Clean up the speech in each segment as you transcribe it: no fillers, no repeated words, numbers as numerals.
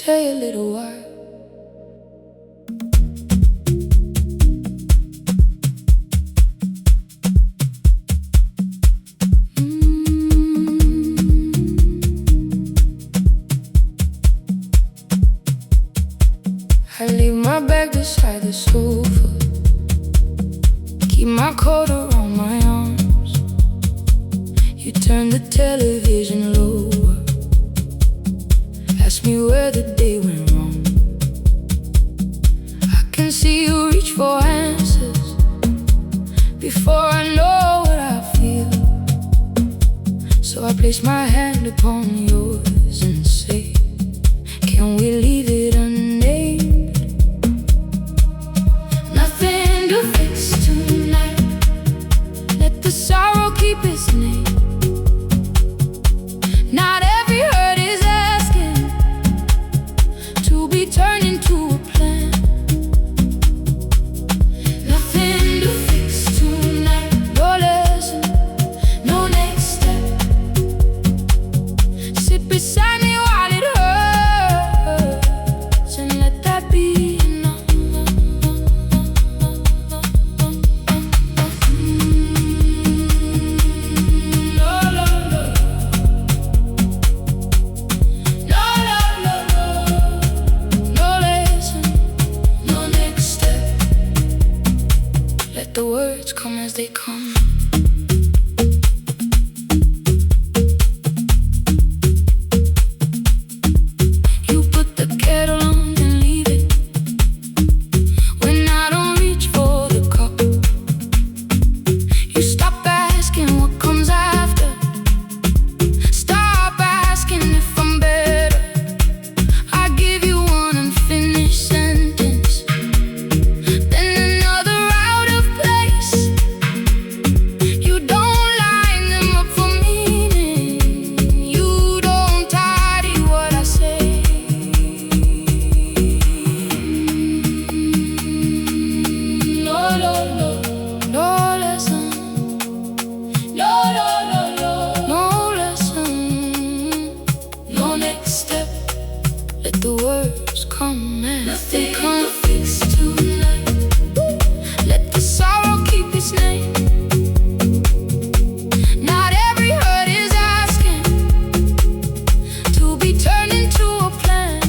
stay a little while. I leave my bag beside the sofa, keep my coat around my arms. You turn the television lower, ask me where the day went wrong. I can see you reach for answers before I know what I feel. So I place my hand upon yours and say, can we leave it unnamed? Nothing to fix tonight, let the sorrow keep its name. Not every hurt is asking to be turned into a plan. Nothing to fix tonight, no lesson, no next step. Sit beside me while it hurts and let that be enough. No, no, no. No, no, no, no. No lesson, no next step. Let the words come as they come. You put the kettle on and leave it when I don't reach for the cup. You stop asking what comes after, stop asking if I'm better. I give you one unfinished sentence, then another out of place. You don't line them up for meaning, you don't tidy what I say. No, no, no, no lesson. No, no, no, no, no lesson, no next step. Let the words come as they come. Nothing to fix tonight, let the sorrow keep its name. Not every hurt is asking to be turned into a plan.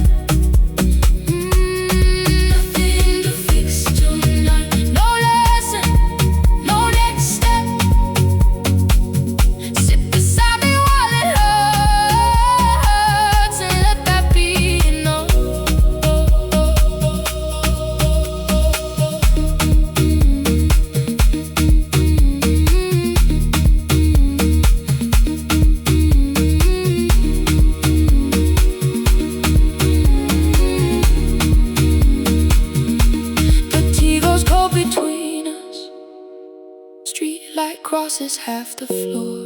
Nothing to fix tonight, no lesson, no next step. Sit beside me while it hurts and let that be enough. The TiVo's cold between us, street light crosses half the floor.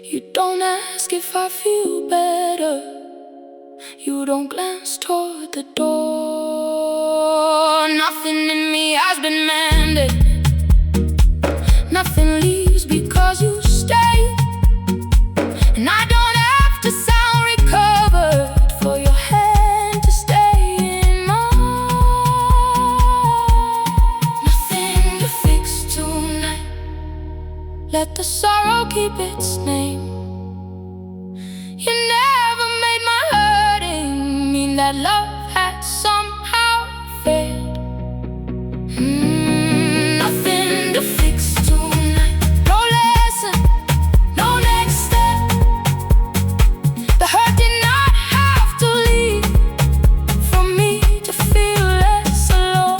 You don't ask if I feel better, you don't glance toward the door. Nothing in me has been mended, nothing leaves because you stay. And I don't have to sound recovered for your hand to stay in mine. Nothing to fix tonight, let the sorrow keep its name. You never made my hurting mean that love had somehow failed. Nothing to fix tonight, no lesson, no next step. The hurt did not have to leave for me to feel less alone.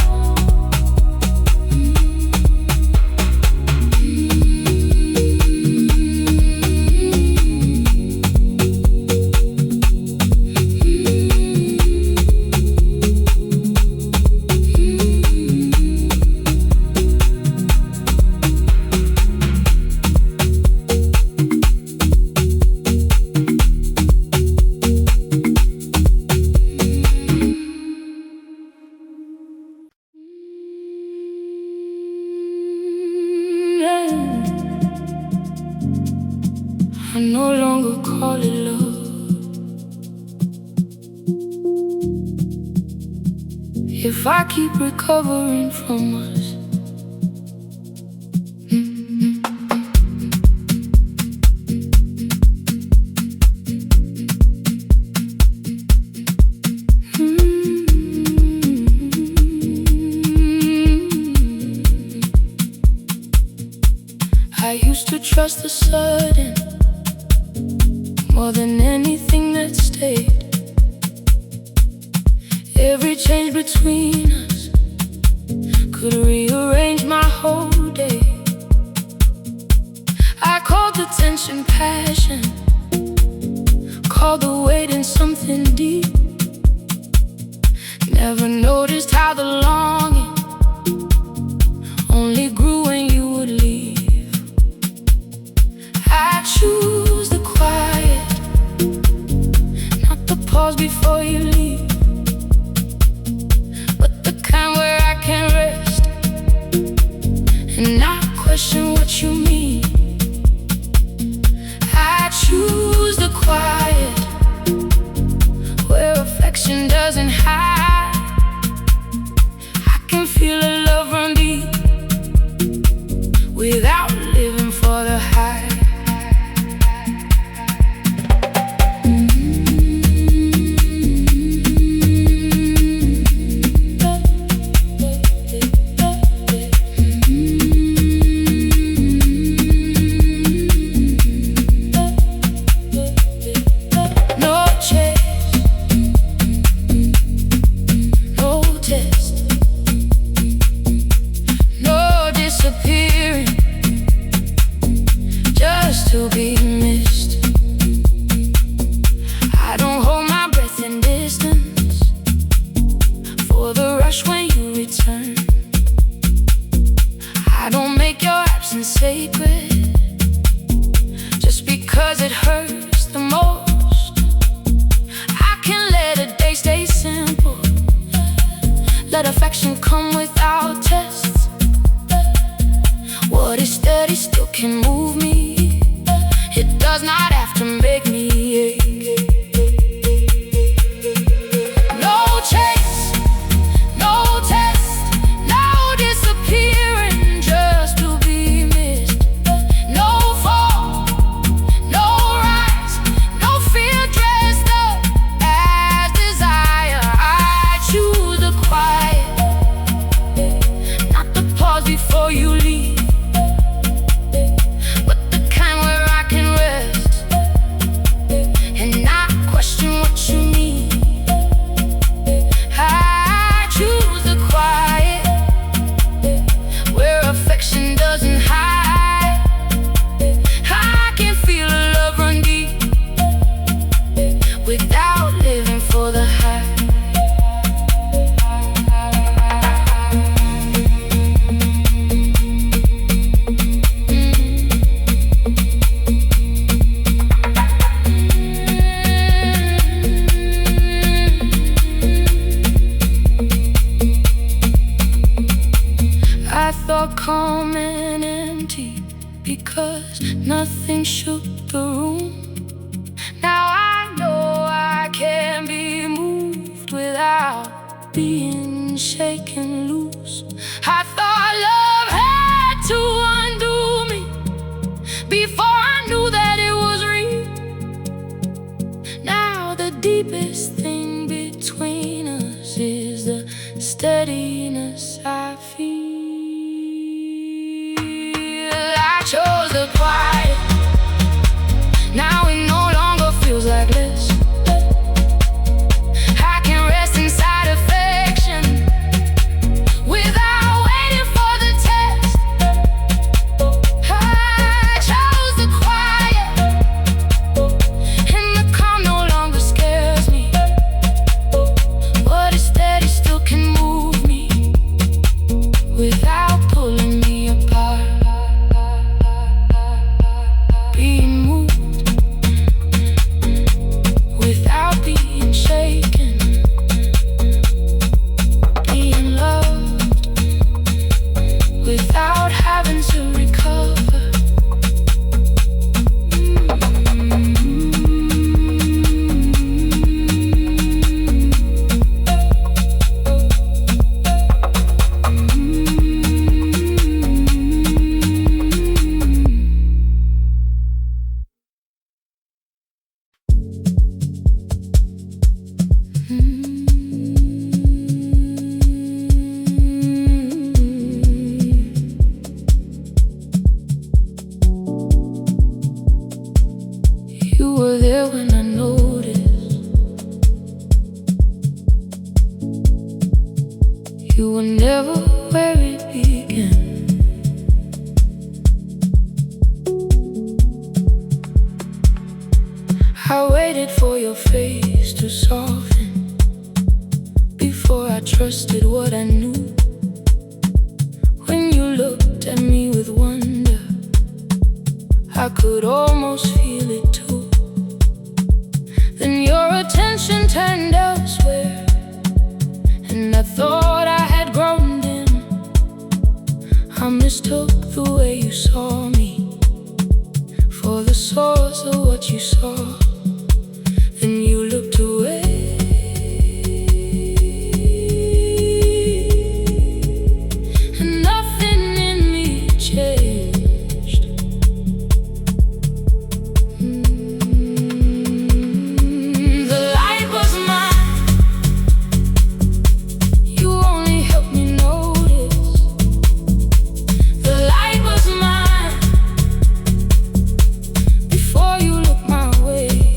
I no longer call it love. if I keep recovering from us. I used to trust the sudden more than anything that stayed. Every change between us could rearrange my whole day. I called the tension passion, called the weight in something deep. Never noticed how the longing only grew when you would leave. I choose the quiet, not the pause before you leave, but the kind where I can rest and not question what you mean. I choose the quiet, where affection doesn't hide. I can feel a love run deep without living for the high. To be missed. I don't hold my breath in distance for the rush when you return. I don't make your absence sacred just because it hurts the most. I can let a day stay simple, let affection come without tests. What is steady still can move me. It does not have to make me ache. No chase, no test, no disappearing just to be missed. No fall, no rise, no fear dressed up as desire. I choose the quiet, not the pause before you leave. Without living for the high. I thought calm and empty because nothing shook the room. Now I know I can be moved without being shaken loose. I thought love had to undo me before I knew that it was real. Now the deepest thing between us is the steadiness I feel. I chose the quiet, now it no longer feels like this. I can rest inside affection without waiting for the test. I chose the quiet, and the calm no longer scares me. What is steady still can move me without pulling me apart. Being moved without being shaken, being loved without having to recover. your face to soften. Before I trusted what I knew. When you looked at me with wonder, I could almost feel it too. Then your attention turned elsewhere, and I thought I had grown dim. I mistook the way you saw me for the source of what you saw. Then you looked away, and nothing in me changed. The light was mine. You only helped me notice. The light was mine before you looked my way.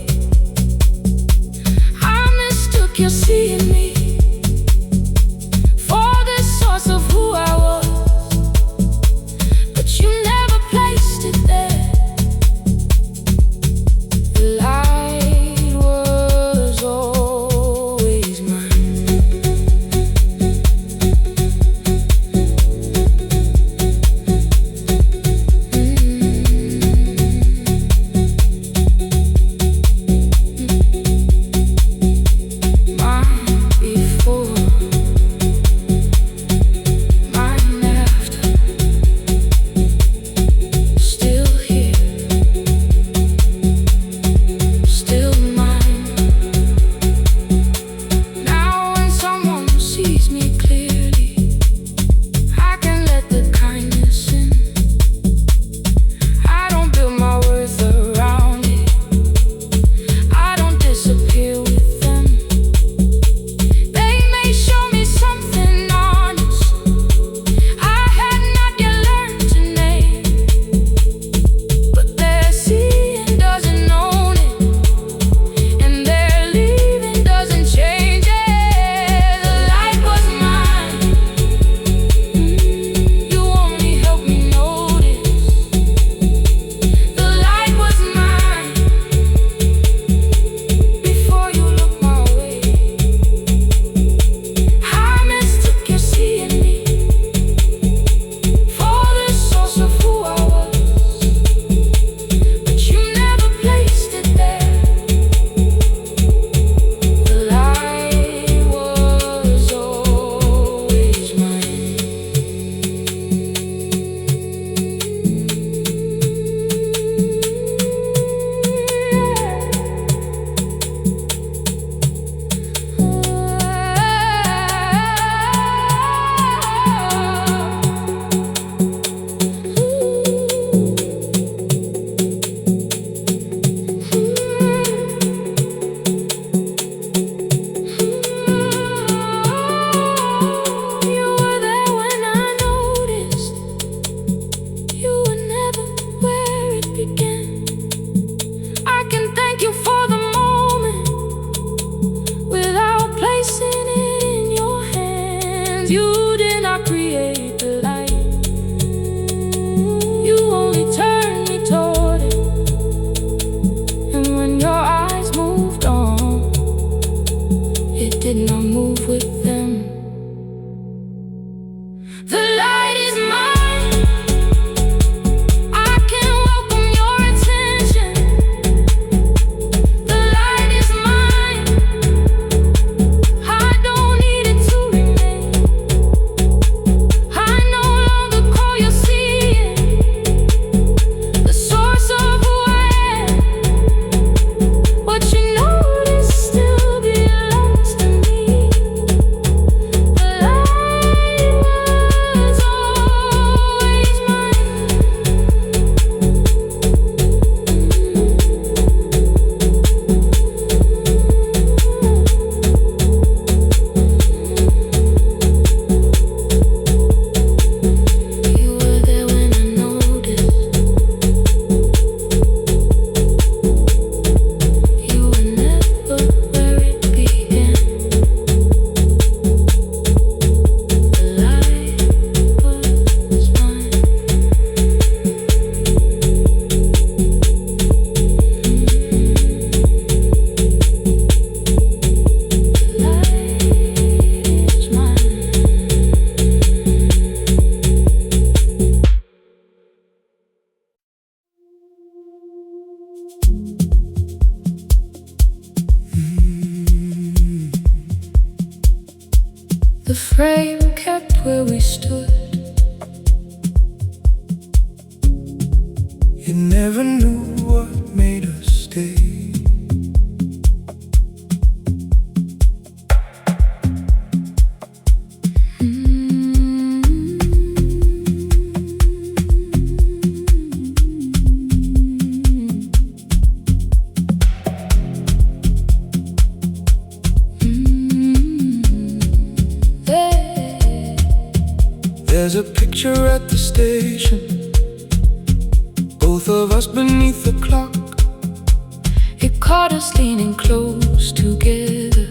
frame kept where we stood. You never knew what made us stay. There's a picture at the station, both of us beneath the clock. It caught us leaning close together,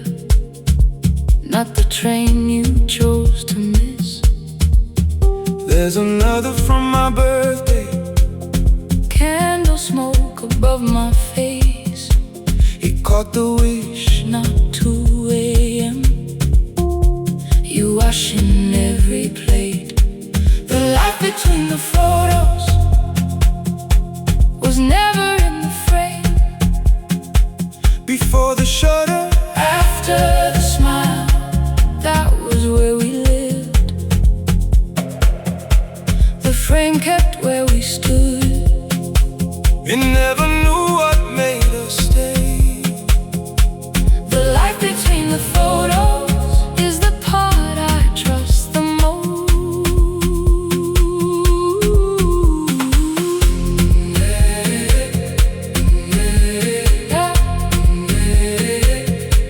not the train you chose to miss. There's another from my birthday, candle smoke above my face. it caught the wish. Not 2 a.m. You washing every plate. The life between the photos was never in the frame. Before the shutter, After the smile, that was where we lived. The frame kept where we stood. you never knew what made us stay. The life between the photos is the part I trust the most.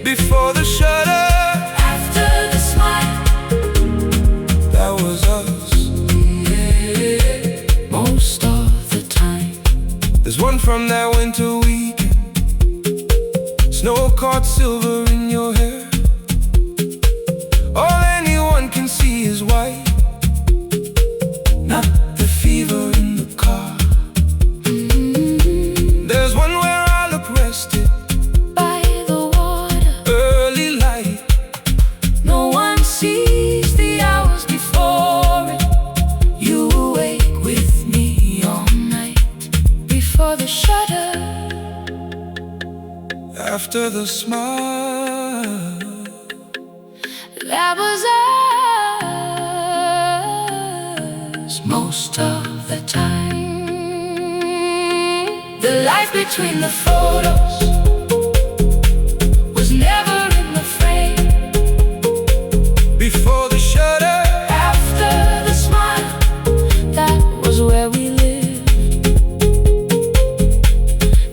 Before the shutter, After the smile, that was us. most of the time. There's one from that winter weekend, snow caught silver in your hair. All anyone can see is white, not the fever in the car. There's one where I look rested, By the water, early light. no one sees the hours before it. You awake with me all night. Before the shutter, After the smile, that was us most of the time. The life between the photos was never in the frame. before the shutter, After the smile, that was where we lived.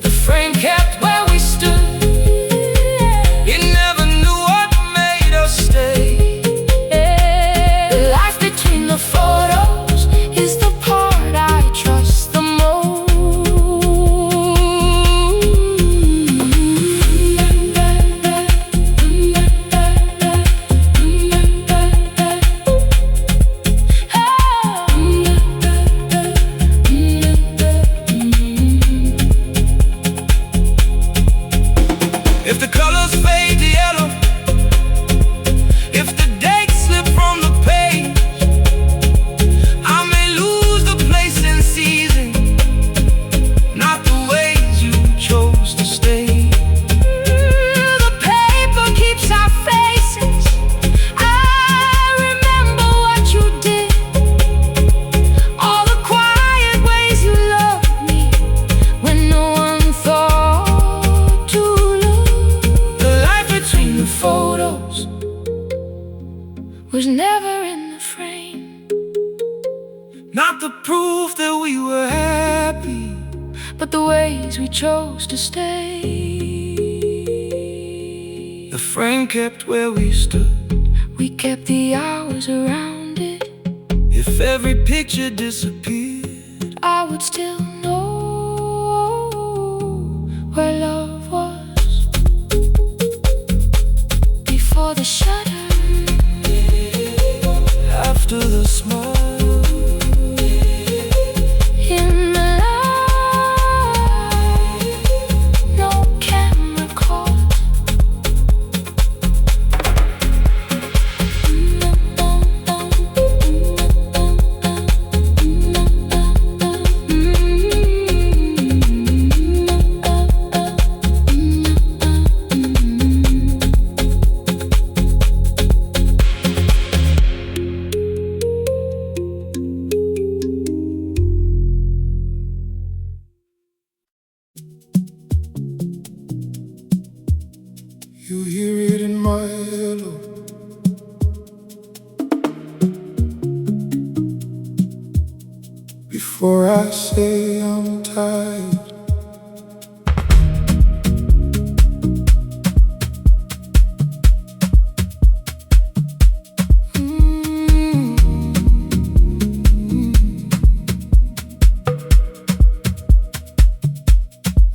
The frame kept where we stood. you never knew what made us stay. The life between the photos is the part I trust the If the colors fade to yellow, if the dates slip from the page, I may lose the place and season, not the ways you chose to stay. The paper keeps our faces. I remember what you did. All the quiet ways you loved me when no one thought to look. The life between the Photos was never in the frame. not the proof that we were happy, But the ways we chose to stay. the frame kept where we stood. We kept the hours around it. If every picture disappeared, I would still know where love was. Before the shutter, after the smile, in the light, no camera caught. before I say I'm tired.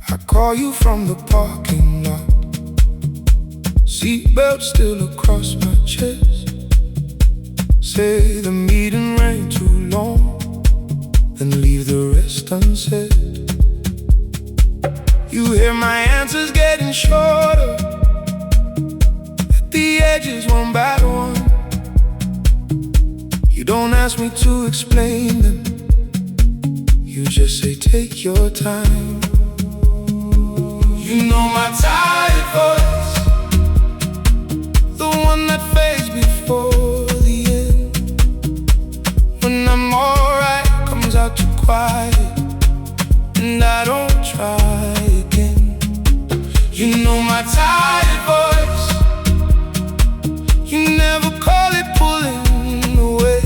I call you from the parking lot, seatbelt still across my chest. Say the meeting ran too long, then leave the rest unsaid. You hear my answers getting shorter at the edges, one by one. You don't ask me to explain them, you just say take your time. You know my tired voice, the one that fades before the end. When I'm alright, comes out too quiet, and I don't try again. You know my tired voice, you never call it pulling away.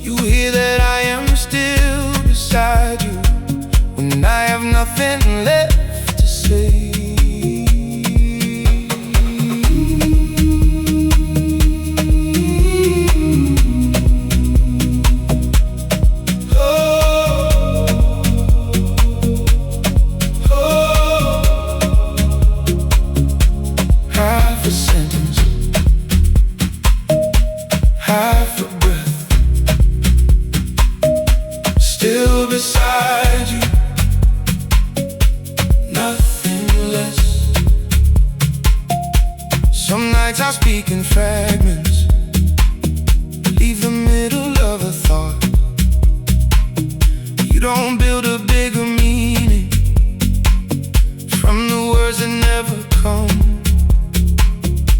You hear that I am still beside you when I have nothing left to say. Beside you, nothing less. Some nights I speak in fragments, leave the middle of a thought. You don't build a bigger meaning from the words that never come.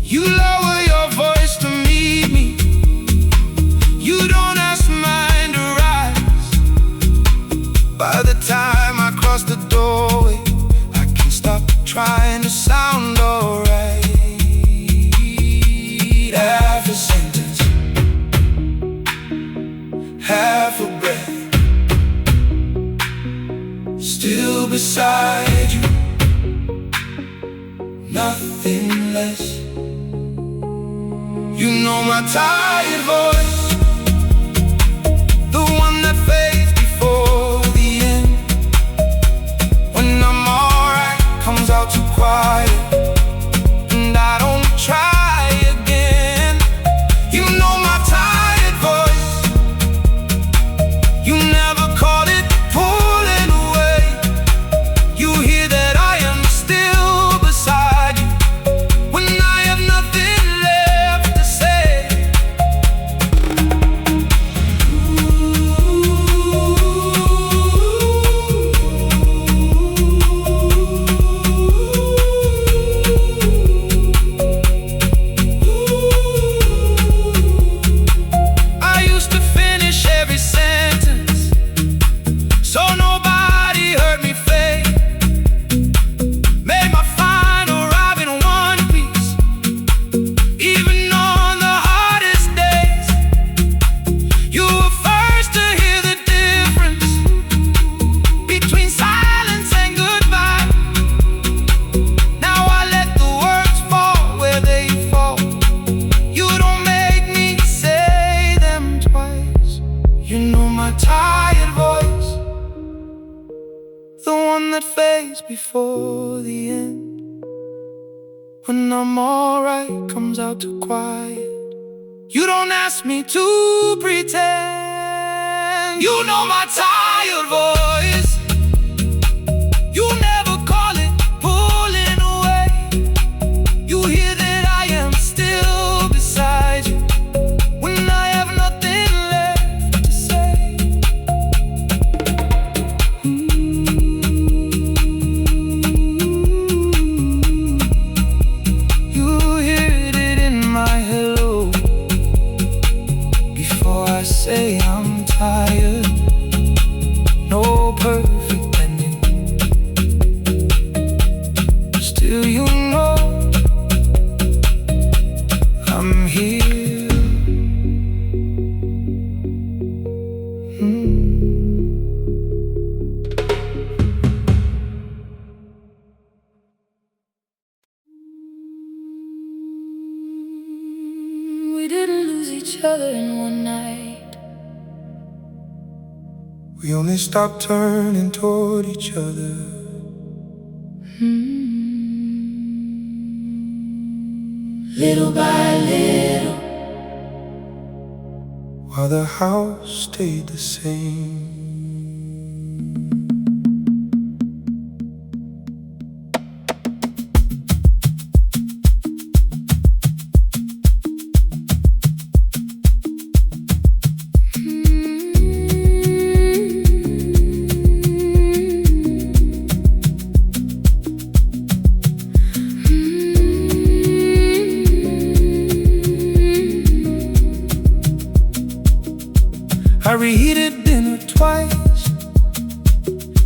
You lower your voice to meet me, you don't ask mine to rise. By the time I cross the doorway, I can't stop trying to sound alright. Half a sentence, half a breath, still beside you, nothing less. You know my tired voice, the one that fades before the end. When I'm alright, comes out too quiet, and I don't try again. You know my tired voice, you never call it pulling away. You hear that I am still beside you when I have nothing left to say. I used to finish every sentence so nobody heard me fade. Made my final rhyme in one piece, even on the hardest days. You were first to hear the difference between silence and goodbye. Now I let the words fall where they fall. You don't make me say them twice. You know my tired voice, the one that fades before the end. When I'm alright, comes out too quiet. You don't ask me to pretend. You know my tired voice, you never call it pulling away. You hear that I am still beside you when I have nothing left to say. You hear it in my hello before I say I'm tired. No other in one night. We only stopped turning toward each other. Little by little, while the house stayed the same. I reheated dinner twice,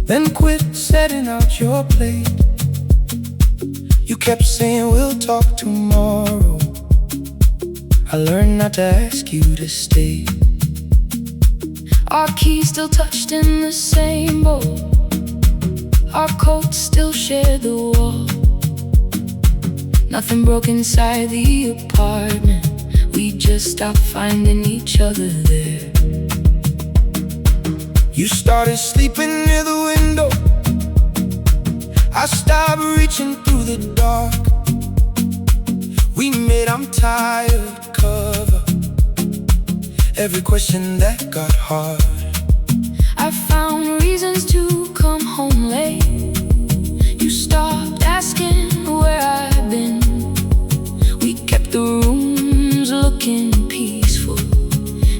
then quit setting out your plate. You kept saying we'll talk tomorrow. I learned not to ask you to stay. our keys still touched in the same bowl, our coats still share the wall. Nothing broke inside the apartment, we just stopped finding each other there. You started sleeping near the window, I stopped reaching through the dark. We made "I'm tired" cover every question that got hard. I found reasons to come home late. You stopped asking where I've been. We kept the rooms looking peaceful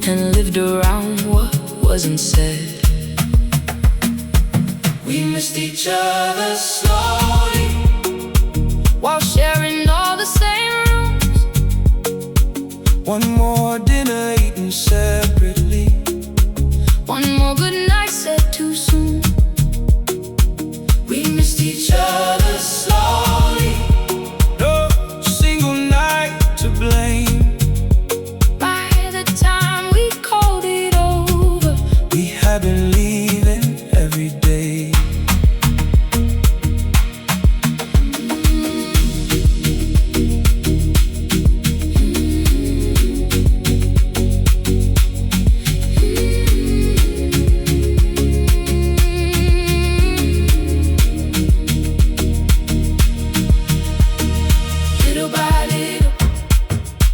and lived around what wasn't said. We missed each other slowly while sharing all the same rooms. One more dinner eaten separately, one more good night said too soon. We missed each other slowly, no single night to blame. By the time we called it over, we had been leaving every day.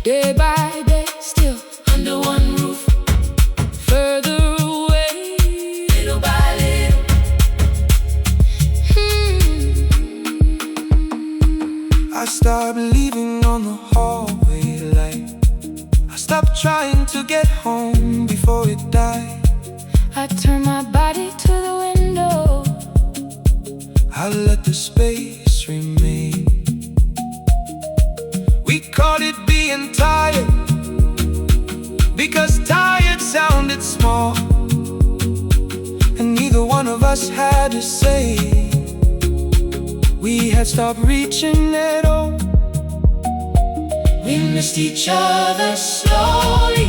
Day by day, still under one roof, further away, little by little. I stopped leaving on the hallway light. I stopped trying to get home before it died. I turned my body to the window, I let the space remain. We called it being tired, because tired sounded small, and neither one of us had to say we had stopped reaching at all. We missed each other slowly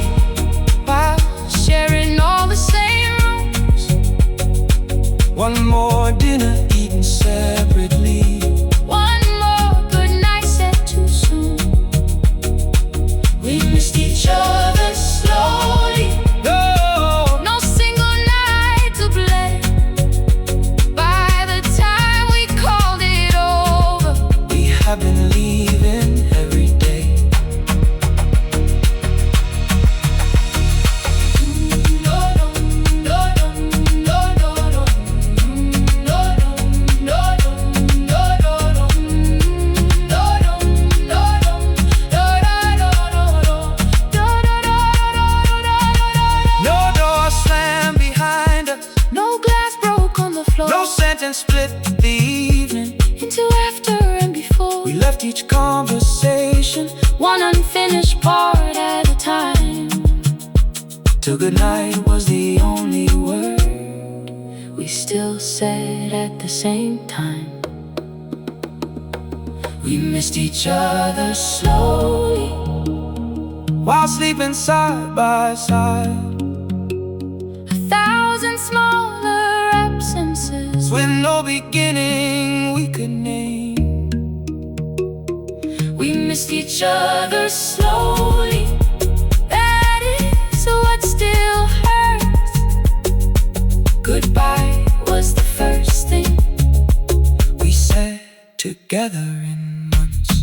while sharing all the same rooms. One more dinner eaten separately, one more good night said too soon. we missed each other slowly, no single night to blame. By the time we called it over, we have been leaving every day. No door slammed behind us, no glass broke on the floor. no sentence split the evening. Into after and before, We left each conversation one unfinished part at a time, till goodnight was the only word we still said at the same time. We missed each other slowly while sleeping side by side, 1,000 smaller absences with no beginning we could name. we missed each other slowly. That is Goodbye was the first thing we said together in months.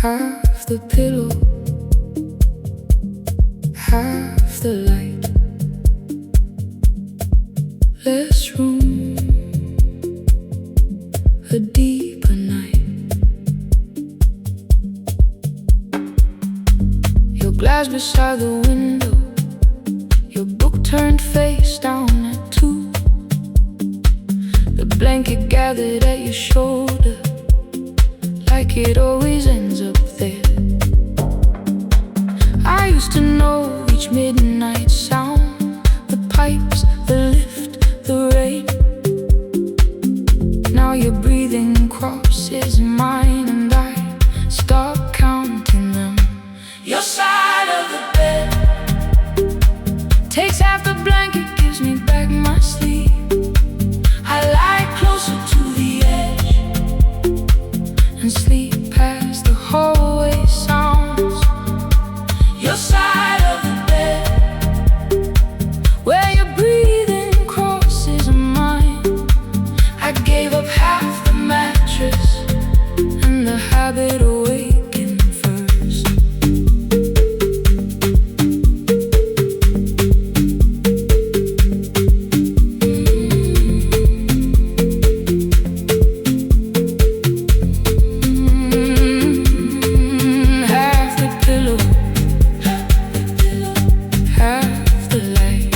Half the pillow, half the light, less room, a deeper night. Your glass beside the window, your book turned face down at 2. The blanket gathered at your shoulder, like it always ends up there. I used to know each midnight sound, the pipes, the lift, the rain. Now your breathing crosses mine, and I stop counting them. Your side of the bed takes half the blanket, gives me back my sleep. I lie closer to the edge and sleep past the hallway sounds. Your side of the bed, where your breathing crosses mine. I gave up half the mattress and the habit awakened first. Half the pillow, half the light,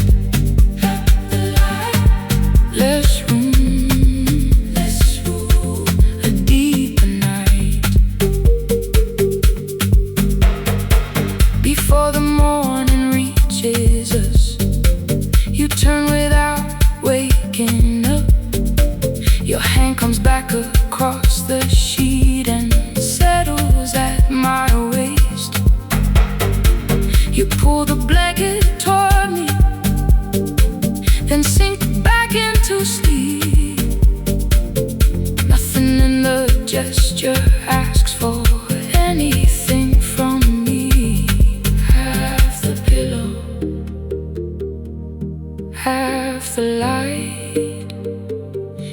less room, a deeper night. Before the morning reaches us, you turn without waking up. Your hand comes back across the sheet and settles at my waist. You pull the blanket toward me, then sink back into sleep. Nothing in the gesture asks for anything from me. Half the pillow, half the light.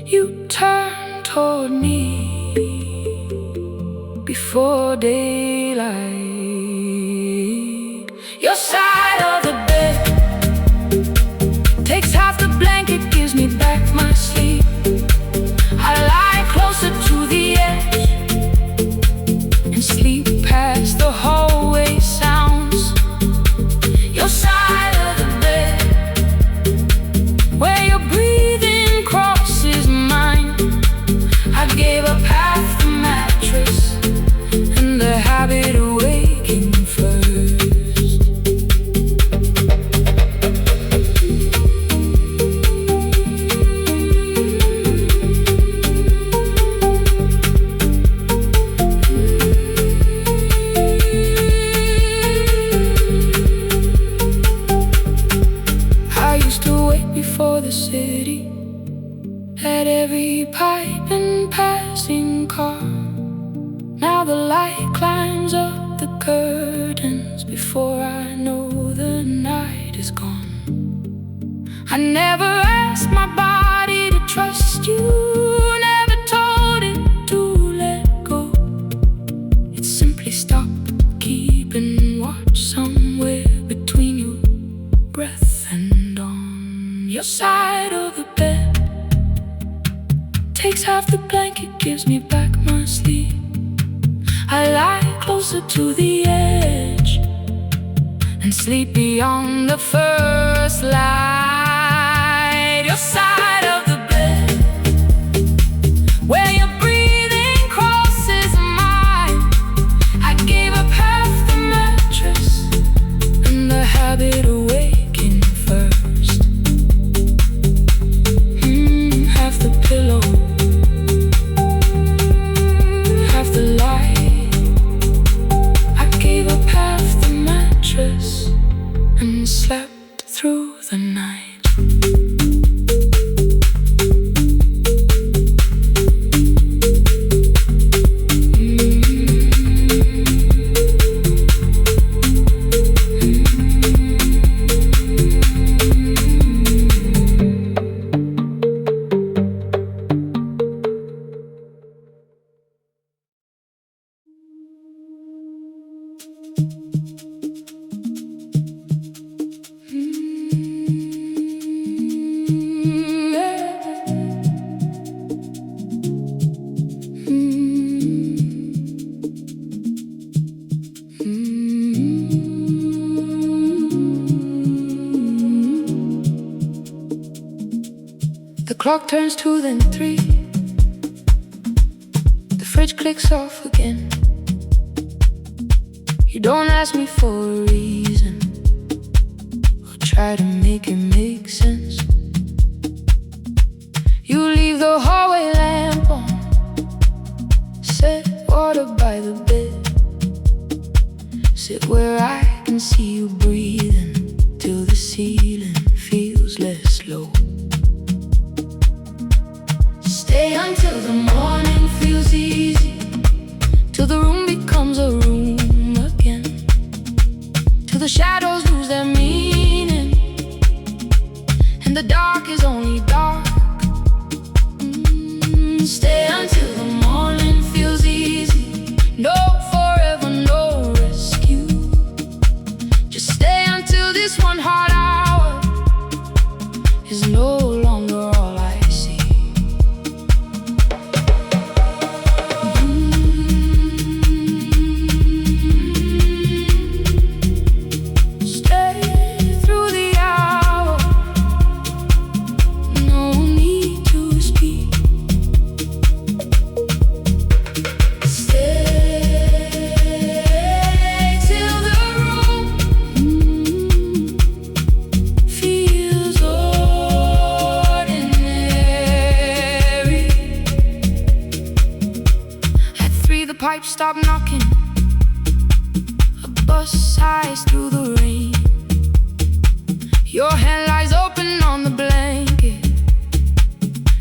You turn toward me before daylight. Your side of the bed takes half the blanket, gives me back my sleep. I lie closer to the edge and sleep past the hallway sounds. Your side of the bed, where your breathing crosses mine. I gave up half the mattress and the habit awakened first. I used to wait before the city, at every pipe and passing car. Now the light climbs up the curtains before I know the night is gone. I never asked my body to trust you, never told it to let go. It simply stopped keeping watch somewhere between your breath and on. Your side of the bed takes half the blanket, gives me back my sleep. I lie closer to the edge and sleep beyond the first light. Your side of the bed, where your breathing crosses mine. I gave up half the mattress and the habit awakened through the night. The clock turns 2, then 3. The fridge clicks off again. You don't ask me for a reason, or try to make it make sense. You leave the hallway lamp on, set water by the bed. Sit where I can see you breathing, till the ceiling feels less low. Stay until the morning feels easy, till the room becomes a room again, till the shadows lose their meaning, and the dark is only dark. Stay until the morning feels easy. No forever, no rescue. Just stay until this one hard hour is no longer all I see. Stay through the hour, no need to speak. Pipes stop knocking, a bus sighs through the rain. Your hand lies open on the blanket,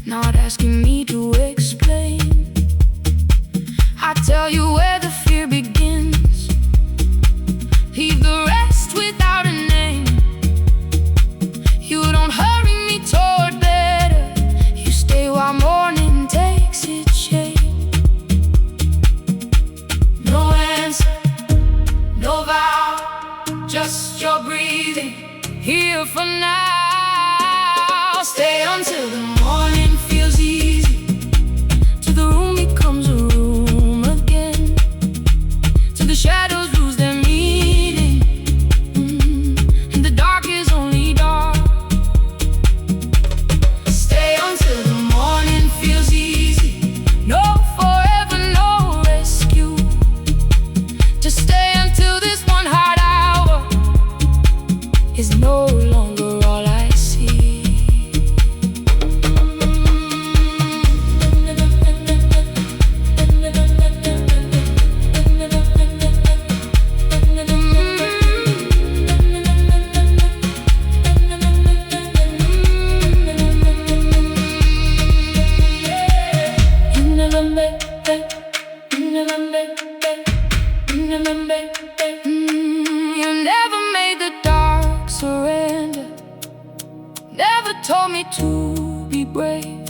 not asking me to explain. I tell you where the fear begins, leave the rest without a name. You don't hurry me toward better, you stay while morning takes its shape. no vow, just your breathing Here for now. Stay until the morning feels easy, till the room becomes a room again, till the shadows lose their meaning, and the dark is only dark. Stay until the morning feels easy. No forever, no rescue. Just stay until this one hard hour is no longer all I see. You never made the dark surrender, never told me to be brave.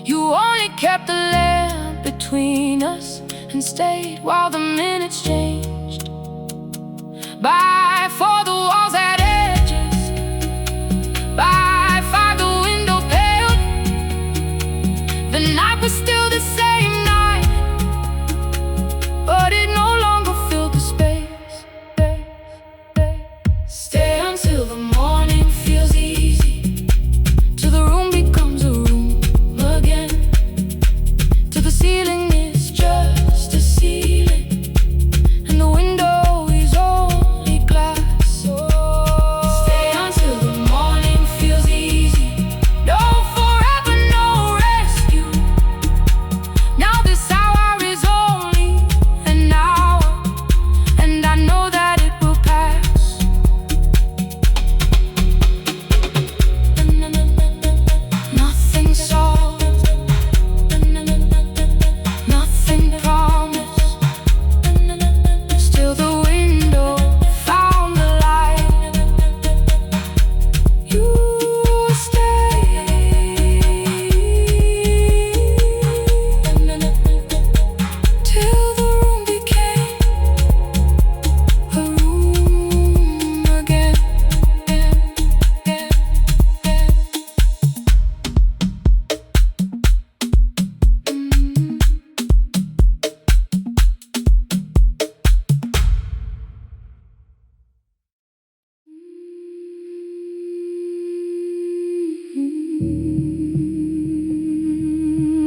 You only kept the lamp between us and stayed while the minutes changed. By four the walls had edges, by five the window paled. The night was still the same night, but it no longer filled the space. Stay until the morning feels easy, Till the room becomes a room again, till the ceiling is just a ceiling, and the window is only glass. Oh.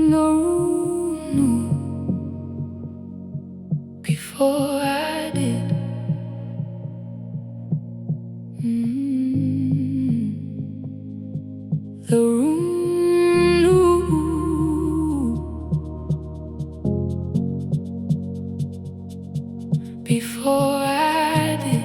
The room knew before I did. The room knew before I did.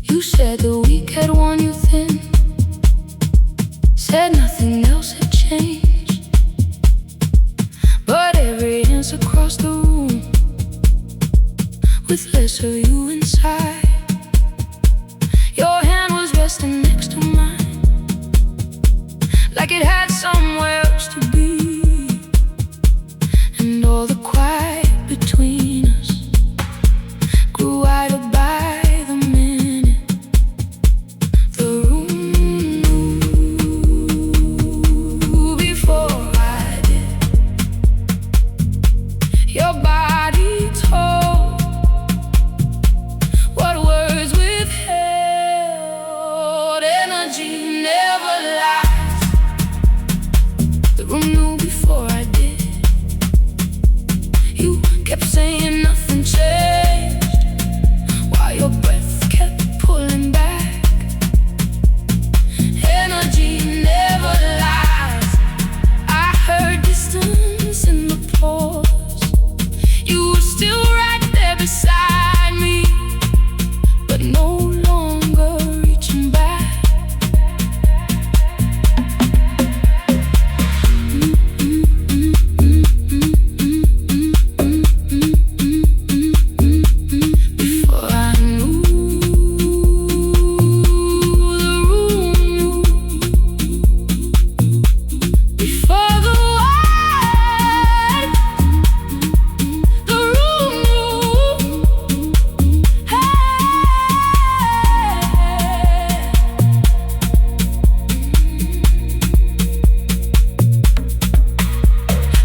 You said the week had worn you thin, said nothing else had changed, but every answer across the room with less of you inside. Your hand was resting next to mine, like it had somewhere else to be, and all the quiet between us grew wider by the minute. The room knew before I did. Your body told what words withheld. Energy never lies. The room knew before I did. You kept saying nothing changed, while your breath kept pulling back. Energy never lies. I heard distance in the pause. You were still right there beside me, but no longer reaching back. Before I knew, the room knew. Before the word, the room knew. Hey.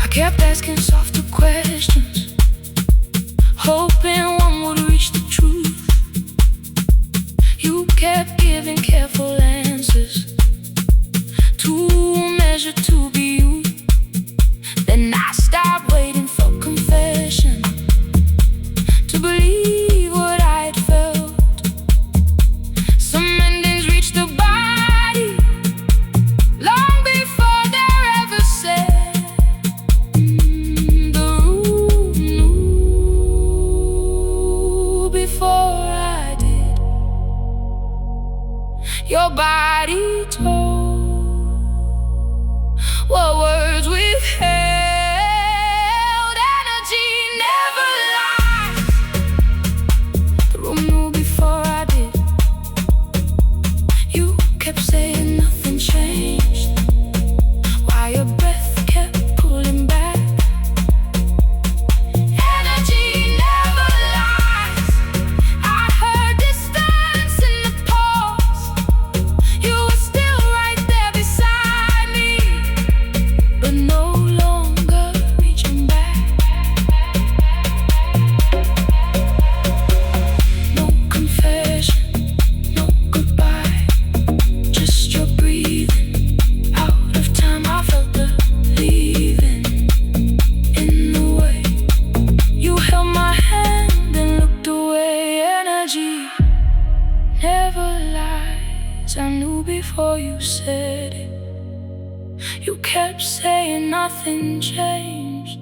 I kept asking softer questions, hoping one would reach the truth. You kept giving careful answers, too measured to be you. Then I stopped waiting for confession, to believe what I had felt. Some endings reach the body long before they're ever said. The room knew before I did. Your body told what words withheld. Energy never lies. The room knew before I did. You kept saying nothing changed, while your breath kept pulling back. Energy never lies. I heard distance in the pause. You were still right there beside me, but no longer reaching back. No confession, no goodbye, just your breathing. Out of time, I felt the leaving. In the way you held my hand and looked away. Energy never lies. I knew before you said it. You kept saying nothing changed,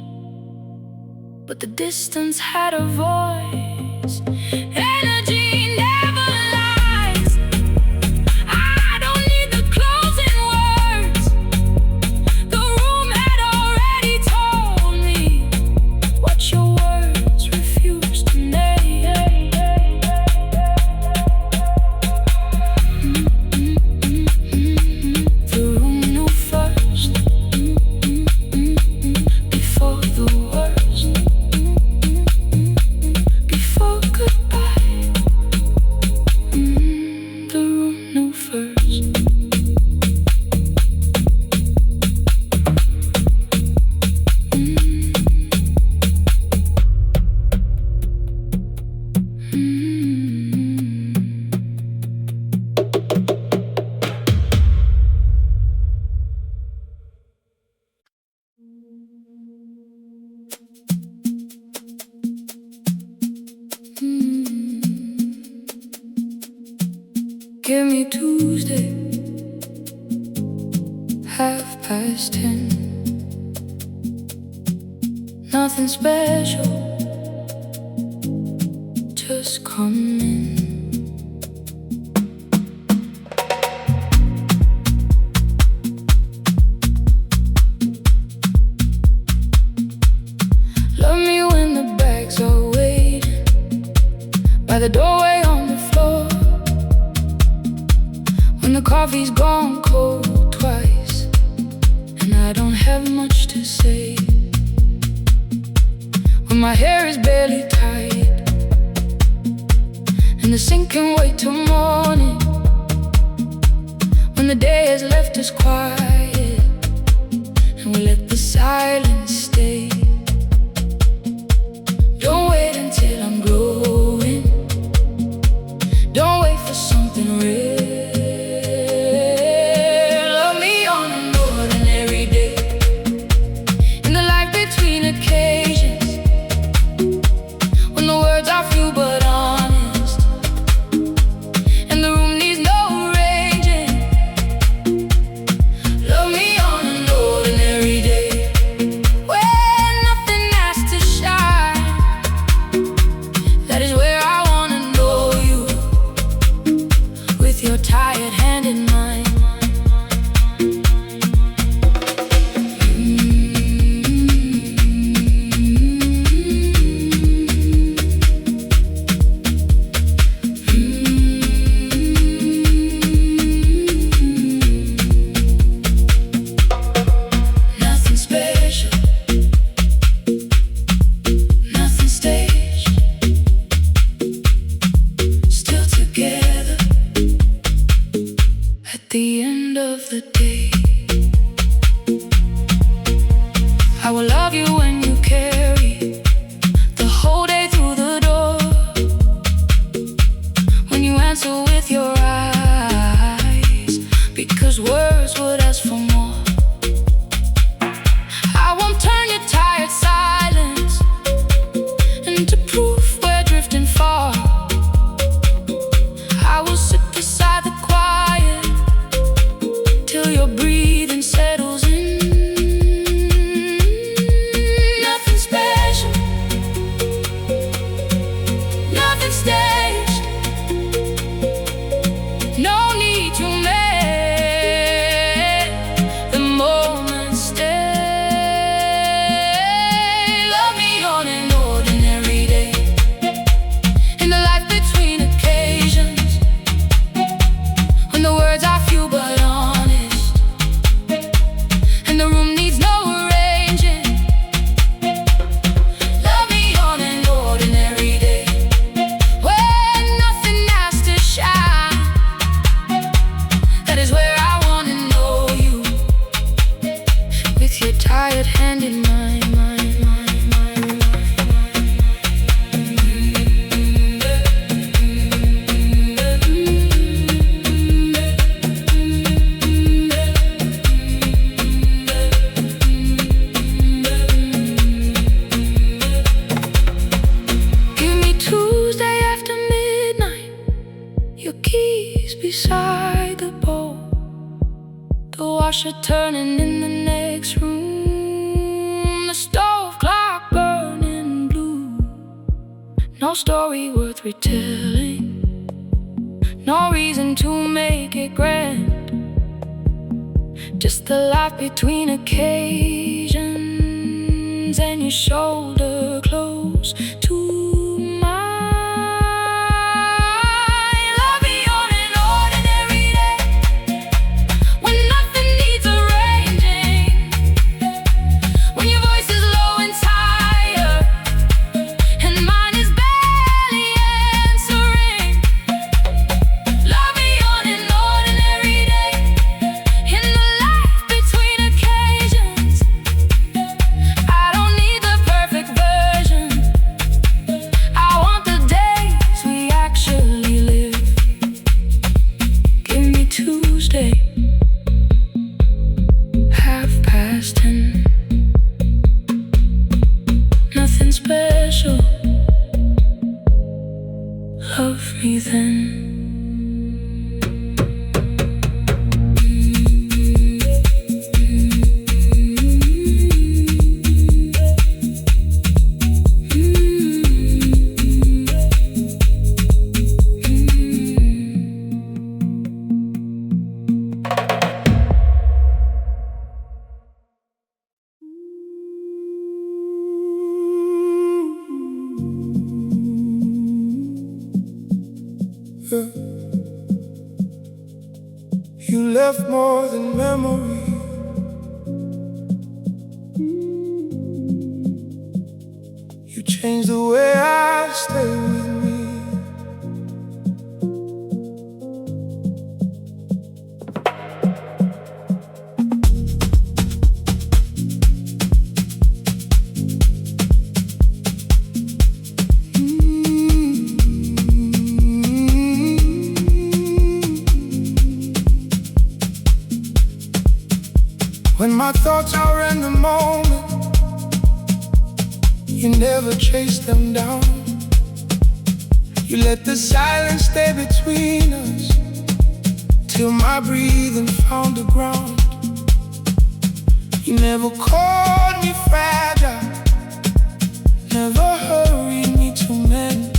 but the distance had a voice. Energy never lies. I don't need the closing words. The room had already told me what your words refused to name. The room knew first, before the worst, before goodbye. Give me Tuesday, 10:30. Nothing special, just come in. Love me when the bags are waiting by the doorway on the floor, when the coffee's gone cold twice and I don't have much to say, when my hair is barely tied and the sink can wait till morning, when the day has left us quiet and we let the silence stay. Don't wait until I'm growing, don't wait for something real. Love me on an ordinary day, in the life between occasions, when the words are few but honest and the room needs no arranging. Love me on an ordinary day, where nothing has to shine. That is where I wanna know you, with your tired hand in mine. Nothing special, nothing staged, still together at the end of the day. I will love you when you carry the whole day through the door, when you answer with your eyes, because words would ask for more. I won't turn your tired silence into proof we're drifting far. I will sit beside the quiet till your breathing settles in. Nothing special, nothing staged, no need to make the moment stay. Love me on an ordinary day, in the life between occasions, when the words are few but honest and the room needs no arranging. Love me on an ordinary day, where nothing has to shine. That is where I wanna know you, with your tired hand in mine. Give me Tuesday after midnight, your keys beside the bowl, the washer turning in the next room, the stove clock burning blue. No story worth retelling, no reason to make it grand, just the life between occasions and your shoulder close to mine. Love me on an ordinary day, when nothing needs arranging, when your voice is low and tired and mine is barely answering. Love me on an ordinary day, in the life between occasions. I don't need the perfect version. Yeah. You left more than memory. You changed the way I stay with me. When my thoughts outran the moment, you never chased them down. You let the silence stay between us till my breathing found the ground. You never called me fragile, never hurried me to mend.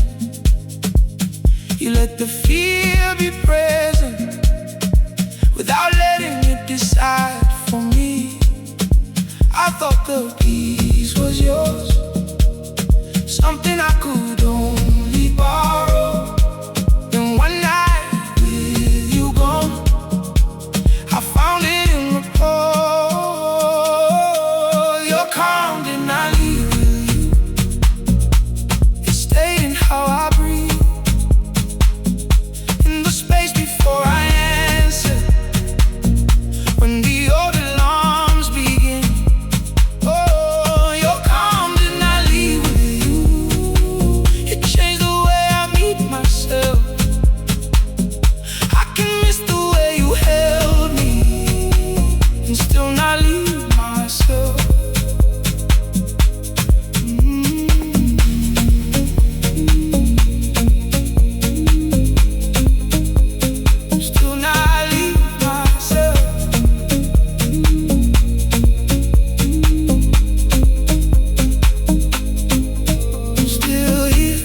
You let the fear be present without letting it decide for me. I thought the peace was yours, something I could only borrow. Then one night with you gone, I found it in the pause. Your calm did not leave with you, it stayed in how I breathe. In the space before I answered, when the old alarms begin. Oh, your calm did not leave with you, it changed the way I meet myself. I can miss the way you held me and still not leave myself. Still not leave myself. Still here,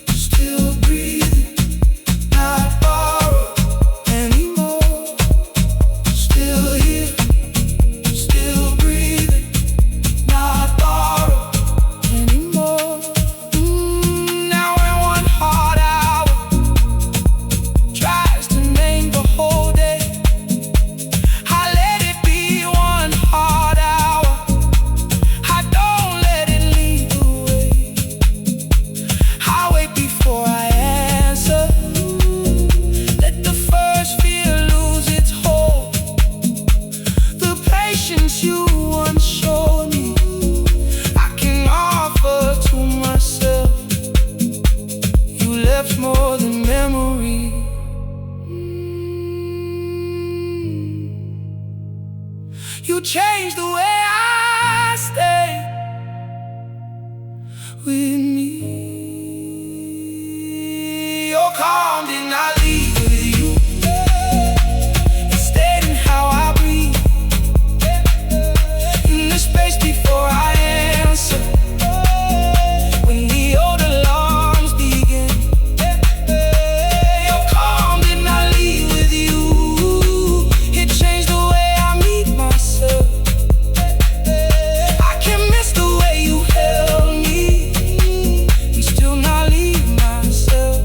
still breathing, not borrowed anymore. Still here, still breathing, not borrowed anymore. Now when one hard hour tries to name the whole day, I let it be one hard hour. I don't let it lead the way. I wait before I answer, let the first fear lose its hold. The patience you once showed me, I can offer to myself. You left more than memory. You changed the way I stay with me. Your calm did not leave with you, it stayed in how I breathe. In the space before I answer, when the old alarms begin. Your calm did not leave with you, it changed the way I meet myself. I can miss the way you held me and still not leave myself.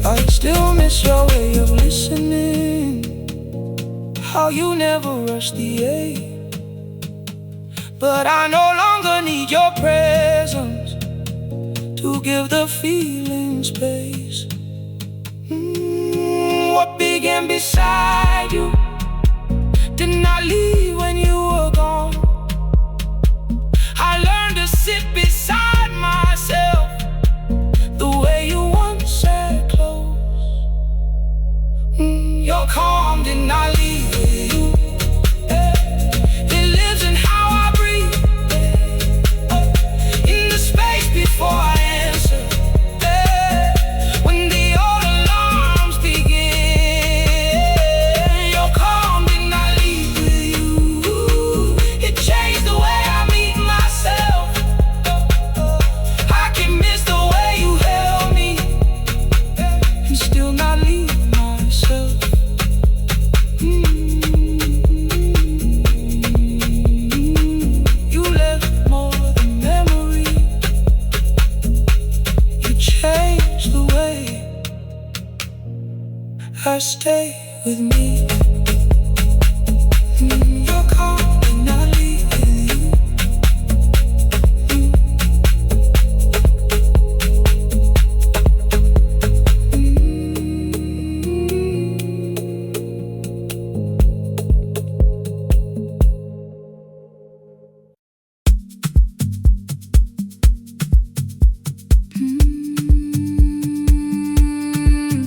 I still miss your way of listening, how you never rush the air. But I no longer need your presence to give the feeling space. What began beside you did not leave when you were gone. I learned to sit beside myself the way you once sat close. Your calm did not leave with you, it lives in how I breathe. In the space before I answer, when the old alarms begin. Your calm did not leave with you, it changed the way I meet myself. I can miss the way you held me just stay with me. You're calm and I leave with you.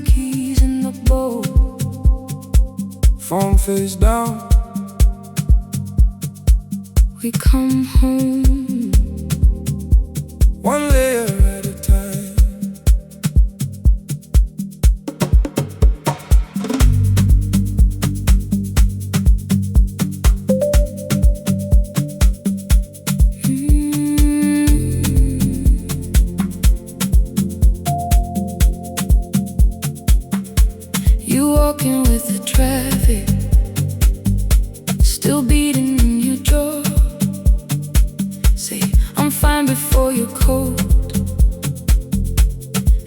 Keys in the bowl, Phone face down, we come home. one layer at a time. You walking with the traffic, still beating in your jaw. Say, I'm fine before your coat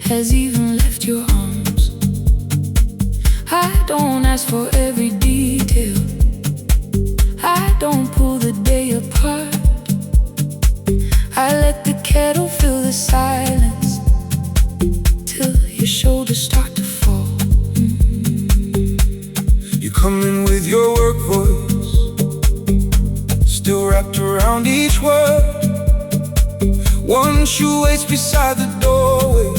has even left your arms. I don't ask for every detail, I don't pull the day apart. I let the kettle fill the silence till your shoulders start to fall. You come in with your work voice, still wrapped around each word. One shoe waits beside the doorway,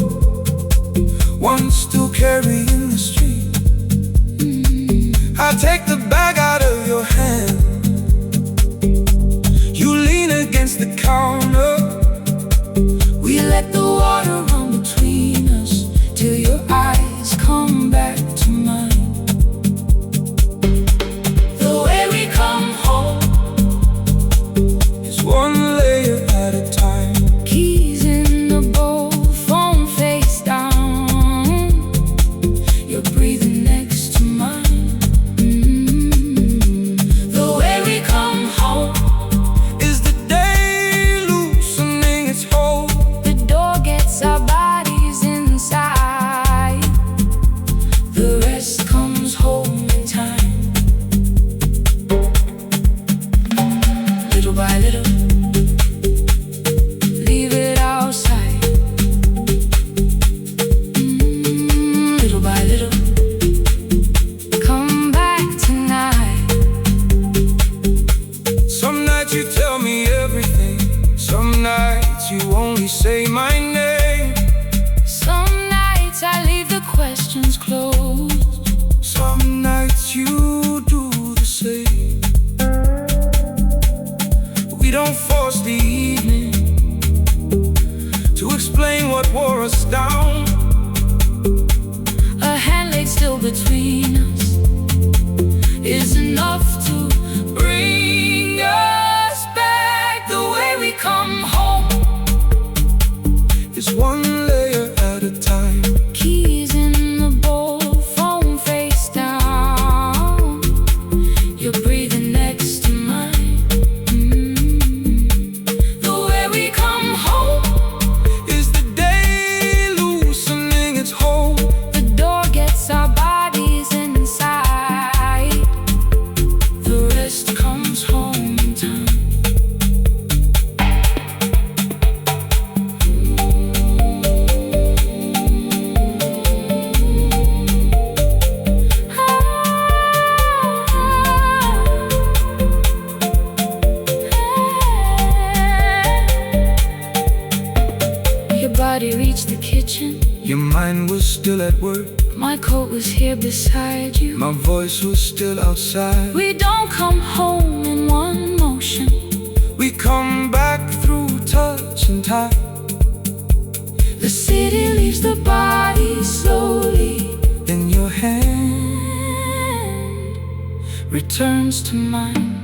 one still carrying the street. I take the bag out of your hand, you lean against the counter. We let the water run between us till your eyes come back to mine. The way we come home, It's one layer at a time. keys in the bowl, phone face down. You're breathing next to mine. The way we come home, Is the day loosening its hold? the door gets our bodies inside. The rest comes home in time. Little by little, leave it outside. Little by little, come back tonight. Some nights you tell me everything, some nights you only say my name. Some nights I leave the questions closed. Some nights you do the same. We don't force the evening to explain what wore us down. A hand laid still between us is enough to bring us back. The way we come home, It's one layer at a time. keys in the bowl, phone face down. You're breathing next to mine. The way we come home, Is the day loosening its hold? the door gets our bodies inside. The rest comes home in time. Your body reached the kitchen, Your mind was still at work, my coat was here beside you. my voice was still outside. We don't come home in one motion, We come back through touch and time. the city leaves the body slowly, Then your hand returns to mine.